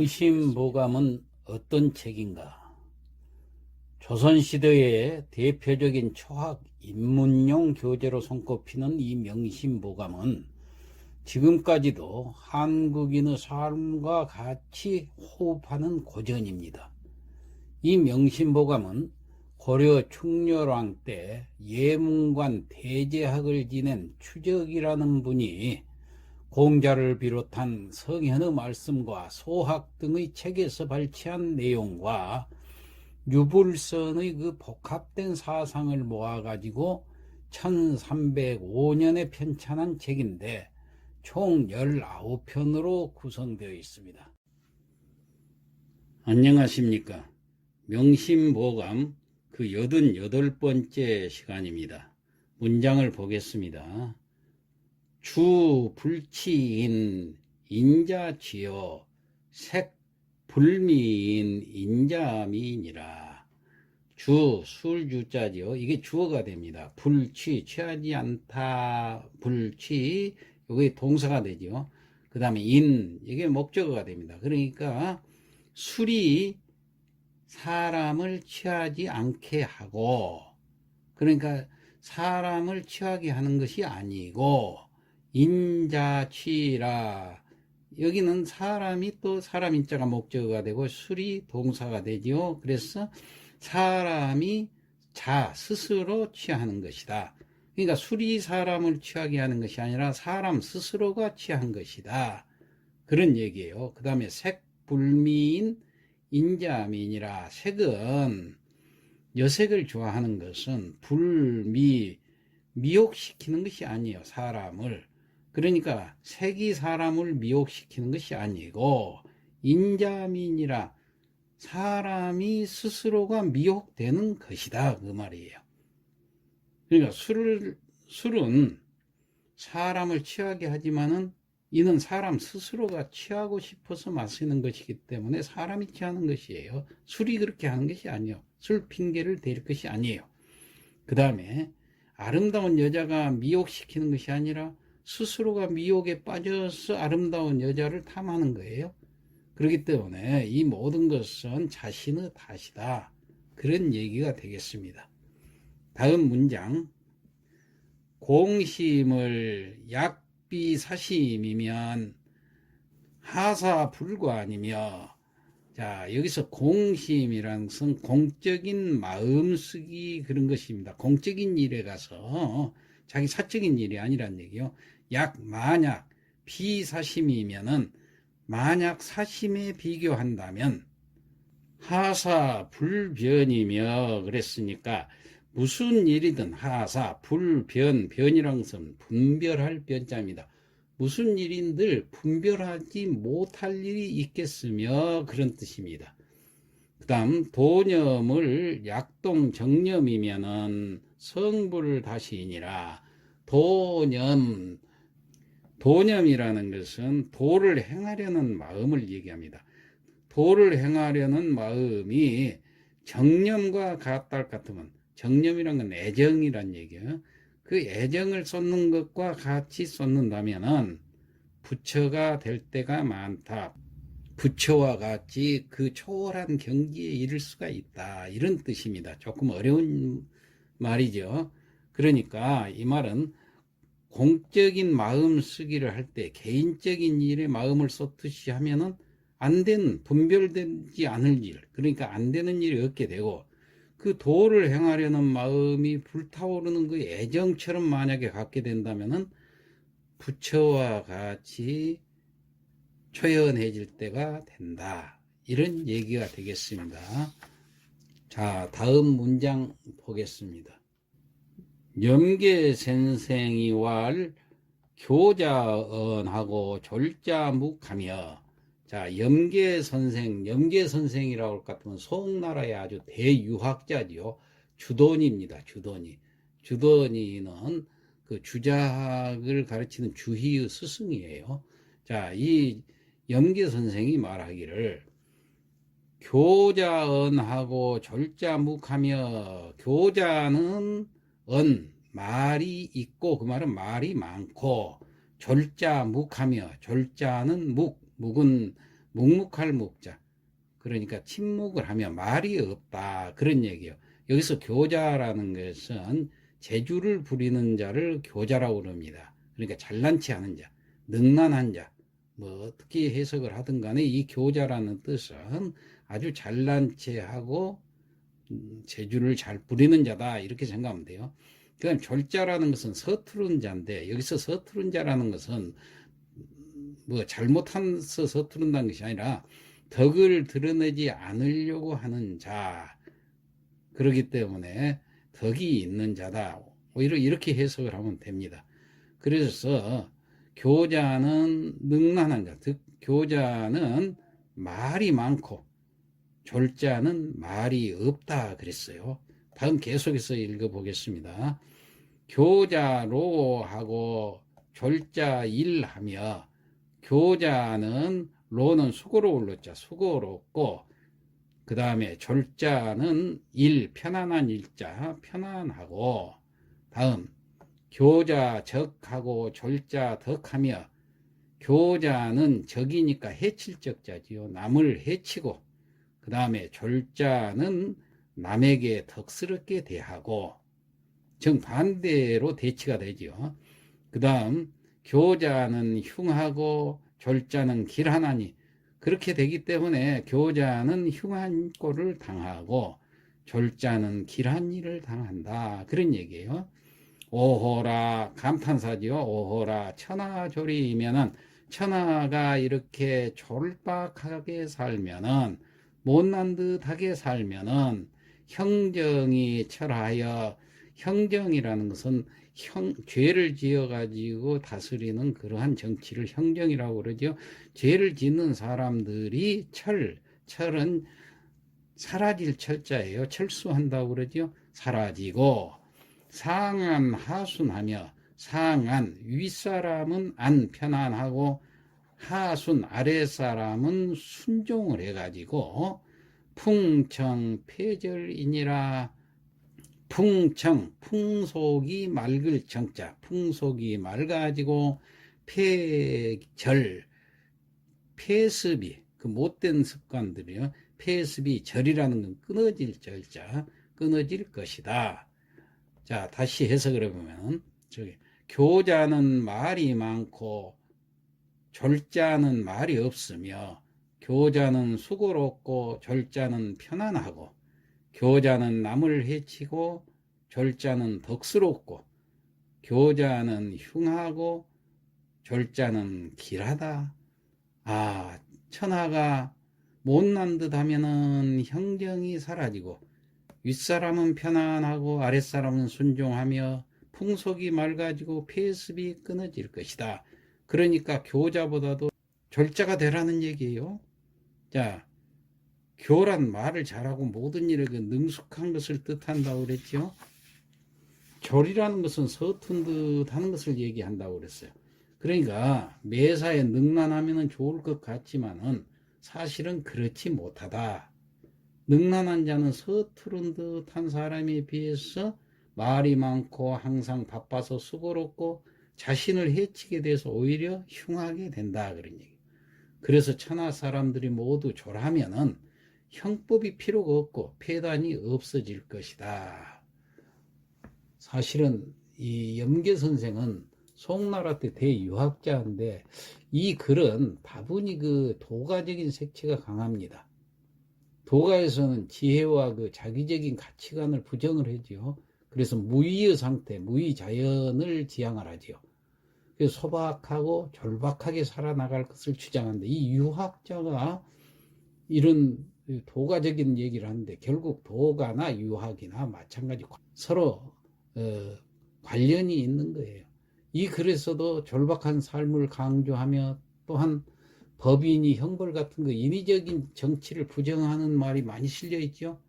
명심보감은 어떤 책인가? 조선시대의 대표적인 초학 입문용 교재로 손꼽히는 이 명심보감은 지금까지도 한국인의 삶과 같이 호흡하는 고전입니다. 이 명심보감은 고려 충렬왕 때 예문관 대제학을 지낸 추적이라는 분이 공자를 비롯한 성현의 말씀과 소학 등의 책에서 발췌한 내용과 유불선의 그 복합된 사상을 모아가지고 1305년에 편찬한 책인데 총 19편으로 구성되어 있습니다. 안녕하십니까. 명심보감 그 88번째 시간입니다. 문장을 보겠습니다. 주 불치인 인자취여 색 불미인 인자미니라. 주 술주자지요. 이게 주어가 됩니다. 불취 취하지 않다 불취 이게 동사가 되죠. 그 다음에 인 이게 목적어가 됩니다. 그러니까 술이 사람을 취하지 않게 하고 그러니까 사람을 취하게 하는 것이 아니고 인자취라 여기는 사람이 또 사람 인자가 목적어가 되고 술이 동사가 되지요. 그래서 사람이 스스로 취하는 것이다. 그러니까 술이 사람을 취하게 하는 것이 아니라 사람 스스로가 취한 것이다. 그런 얘기예요. 그 다음에 색불미인 인자민이라. 색은 여색을 좋아하는 것은 미혹시키는 것이 아니에요. 사람을. 그러니까 색이 사람을 미혹시키는 것이 아니고 인자민이라 사람이 스스로가 미혹되는 것이다 그 말이에요. 그러니까 술은 사람을 취하게 하지만은 이는 사람 스스로가 취하고 싶어서 마시는 것이기 때문에 사람이 취하는 것이에요. 술이 그렇게 하는 것이 아니에요. 술 핑계를 댈 것이 아니에요. 그 다음에 아름다운 여자가 미혹시키는 것이 아니라 스스로가 미혹에 빠져서 아름다운 여자를 탐하는 거예요. 그렇기 때문에 이 모든 것은 자신의 탓이다. 그런 얘기가 되겠습니다. 다음 문장. 공심을 약비사심이면 하사불관이며. 자, 여기서 공심이라는 것은 공적인 마음쓰기 그런 것입니다. 공적인 일에 가서 자기 사적인 일이 아니란 얘기요. 만약 비사심이면은 만약 사심에 비교한다면 하사불변이며 그랬으니까 무슨 일이든 변이란 것은 분별할 변자입니다. 무슨 일인들 분별하지 못할 일이 있겠으며 그런 뜻입니다. 그 다음 도념을 약동정념이면은 성불을 다시이니라. 도념이라는 것은 도를 행하려는 마음을 얘기합니다. 도를 행하려는 마음이 정념과 같다 같으면 정념이란 건 애정이란 얘기예요. 그 애정을 쏟는 것과 같이 쏟는다면은 부처가 될 때가 많다. 부처와 같이 그 초월한 경지에 이를 수가 있다. 이런 뜻입니다. 조금 어려운 말이죠. 그러니까 이 말은 공적인 마음 쓰기를 할 때 개인적인 일에 마음을 쏟듯이 하면은 안 되는 분별되지 않을 일, 그러니까 안 되는 일이 없게 되고 그 도를 행하려는 마음이 불타오르는 그 애정처럼 만약에 갖게 된다면은 부처와 같이 초연해질 때가 된다. 이런 얘기가 되겠습니다. 자, 다음 문장 보겠습니다. 염계선생이 왈 교자언하고 졸자묵하며. 자, 염계선생이라고 할 것 같으면 송나라의 아주 대유학자지요. 주돈입니다. 주돈이는 그 주자학을 가르치는 주희의 스승이에요. 자, 이 염계선생이 말하기를 교자언하고 졸자묵하며. 교자는 말이 있고 그 말은 말이 많고 졸자묵하며. 졸자는 묵은 묵묵할 묵자. 그러니까 침묵을 하면 말이 없다. 그런 얘기예요. 여기서 교자라는 것은 재주를 부리는 자를 교자라고 그럽니다. 그러니까 잘난 체 하는 자, 능란한 자, 뭐 어떻게 해석을 하든 간에 이 교자라는 뜻은 아주 잘난 체하고 재주를 잘 부리는 자다. 이렇게 생각하면 돼요. 그다음 졸자라는 것은 서투른 자인데 여기서 서투른 자라는 것은 뭐 잘못해서 서투른다는 것이 아니라 덕을 드러내지 않으려고 하는 자. 그렇기 때문에 덕이 있는 자다. 오히려 이렇게 해석을 하면 됩니다. 그래서 교자는 능란한 자, 즉 교자는 말이 많고 졸자는 말이 없다 그랬어요. 다음 계속해서 읽어보겠습니다. 교자로 하고 졸자일하며 교자는 로는 수고로울 로자 수고롭고 그 다음에 졸자는 편안한 일자 편안하고 다음 교자 적하고 졸자 덕하며 교자는 적이니까 해칠 적자지요. 남을 해치고 그 다음에 졸자는 남에게 덕스럽게 대하고 정반대로 대치가 되죠. 그 다음 교자는 흉하고 졸자는 길하나니 그렇게 되기 때문에 교자는 흉한 꼴을 당하고 졸자는 길한 일을 당한다. 그런 얘기예요. 오호라 감탄사지요. 오호라 천하조리이면은 천하가 이렇게 졸박하게 살면은 못난 듯하게 살면은 형정이 철하여 형정이라는 것은 죄를 지어가지고 다스리는 그러한 정치를 형정이라고 그러죠. 죄를 짓는 사람들이 철은 사라질 철자예요. 철수한다고 그러죠. 사라지고 상안 하순하며 상안 윗사람은 안 편안하고 하순 아랫사람은 순종을 해가지고 풍청 폐절이니라. 풍청 풍속이 맑을 정자 풍속이 맑아지고 폐절 폐습이 그 못된 습관들이요. 폐습이 절이라는 건 끊어질 절자 끊어질 것이다. 자 다시 해석을 해보면 저기 교자는 말이 많고 졸자는 말이 없으며 교자는 수고롭고 졸자는 편안하고 교자는 남을 해치고 졸자는 덕스럽고 교자는 흉하고 졸자는 길하다. 아 천하가 못난 듯 하면은 형정이 사라지고 윗사람은 편안하고 아랫사람은 순종하며 풍속이 맑아지고 폐습이 끊어질 것이다. 그러니까 교자보다도 졸자가 되라는 얘기예요. 자 교란 말을 잘하고 모든 일에 그 능숙한 것을 뜻한다고 그랬죠. 졸이라는 것은 서툰 듯 하는 것을 얘기한다고 그랬어요. 그러니까 매사에 능란하면 좋을 것 같지만은 사실은 그렇지 못하다. 능란한 자는 서투른 듯한 사람에 비해서 말이 많고 항상 바빠서 수고롭고 자신을 해치게 돼서 오히려 흉하게 된다 그런 얘기. 그래서 천하 사람들이 모두 졸하면은 형법이 필요가 없고 폐단이 없어질 것이다. 사실은 이 염계 선생은 송나라 때 대유학자인데 이 글은 다분히 그 도가적인 색채가 강합니다. 도가에서는 지혜와 그 자기적인 가치관을 부정을 하지요. 그래서 무의의 상태, 무의자연을 지향을 하지요. 그래서 소박하고 절박하게 살아나갈 것을 주장하는데 이 유학자가 이런 도가적인 얘기를 하는데 결국 도가나 유학이나 마찬가지 서로 관련이 있는 거예요. 이 글에서도 절박한 삶을 강조하며 또한 법인이 형벌 같은 거 인위적인 정치를 부정하는 말이 많이 실려 있죠.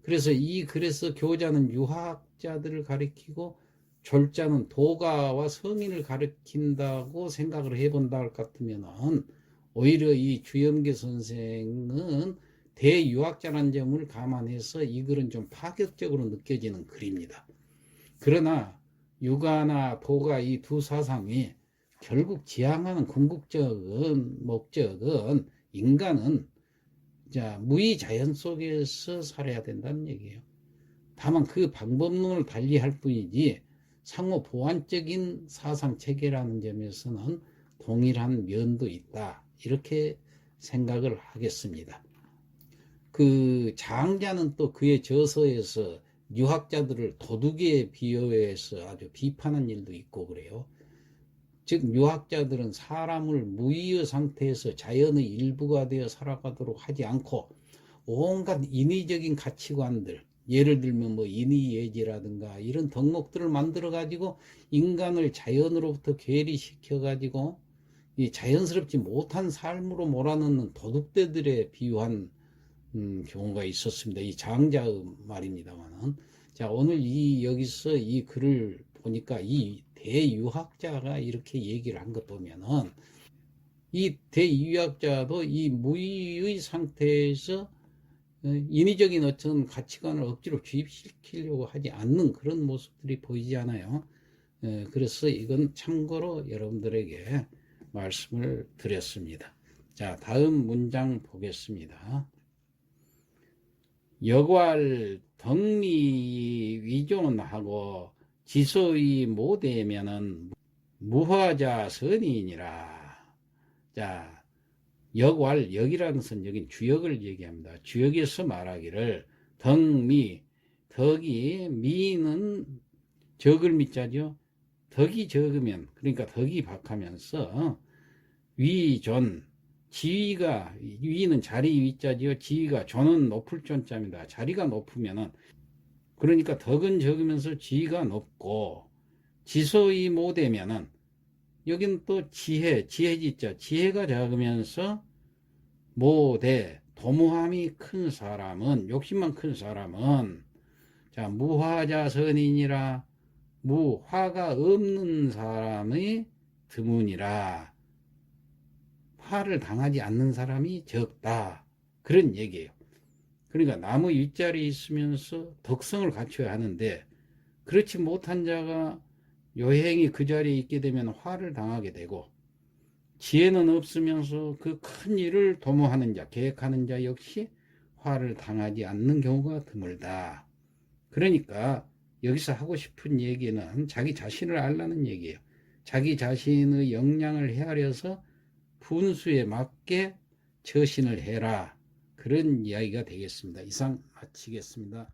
그래서 이 글에서 교자는 유학자들을 가리키고 졸자는 도가와 성인을 가리킨다고 생각을 해본다 할 것 같으면은 오히려 이 주염계 선생은 대유학자라는 점을 감안해서 이 글은 좀 파격적으로 느껴지는 글입니다. 그러나 유가나 도가 이 두 사상이 결국 지향하는 궁극적인 목적은 인간은 무의 자연 속에서 살아야 된다는 얘기예요. 다만 그 방법론을 달리할 뿐이지 상호 보완적인 사상 체계라는 점에서는 동일한 면도 있다. 이렇게 생각을 하겠습니다. 그 장자는 또 그의 저서에서 유학자들을 도둑에 비유해서 아주 비판한 일도 있고 그래요. 즉 유학자들은 사람을 무의의 상태에서 자연의 일부가 되어 살아가도록 하지 않고 온갖 인위적인 가치관들, 예를 들면 뭐 인위예지라든가 이런 덕목들을 만들어 가지고 인간을 자연으로부터 괴리시켜 가지고 이 자연스럽지 못한 삶으로 몰아넣는 도둑들에 비유한 경우가 있었습니다. 이 장자의 말입니다만은. 자, 오늘 여기서 이 글을 보니까 이 대유학자가 이렇게 얘기를 한 것 보면은 이 대유학자도 이 무의의 상태에서 인위적인 어떤 가치관을 억지로 주입시키려고 하지 않는 그런 모습들이 보이지 않아요. 그래서 이건 참고로 여러분들에게 말씀을 드렸습니다. 자, 다음 문장 보겠습니다. 역왈 덕리 위존하고 지소의 못되면은 무화자 선이니라. 자, 역왈, 역이라는 것은 여긴 주역을 얘기합니다. 주역에서 말하기를 덕미, 덕이 미는 적을 미자죠. 덕이 적으면, 그러니까 덕이 박하면서 위존, 지위가, 위는 자리 위자지요. 지위가, 존은 높을 존자입니다. 자리가 높으면은, 그러니까 덕은 적으면서 지위가 높고, 지소이 못되면은, 여기는 또 지혜지자, 지혜가 작으면서, 못돼, 도무함이 큰 사람은, 욕심만 큰 사람은, 자, 무화자선이니라, 무화가 없는 사람의 드문이라. 화를 당하지 않는 사람이 적다. 그런 얘기예요. 그러니까 나무 윗자리에 있으면서 덕성을 갖춰야 하는데 그렇지 못한 자가 요행이 그 자리에 있게 되면 화를 당하게 되고 지혜는 없으면서 그 큰 일을 도모하는 자, 계획하는 자 역시 화를 당하지 않는 경우가 드물다. 그러니까 여기서 하고 싶은 얘기는 자기 자신을 알라는 얘기예요. 자기 자신의 역량을 헤아려서 분수에 맞게 처신을 해라. 그런 이야기가 되겠습니다. 이상 마치겠습니다.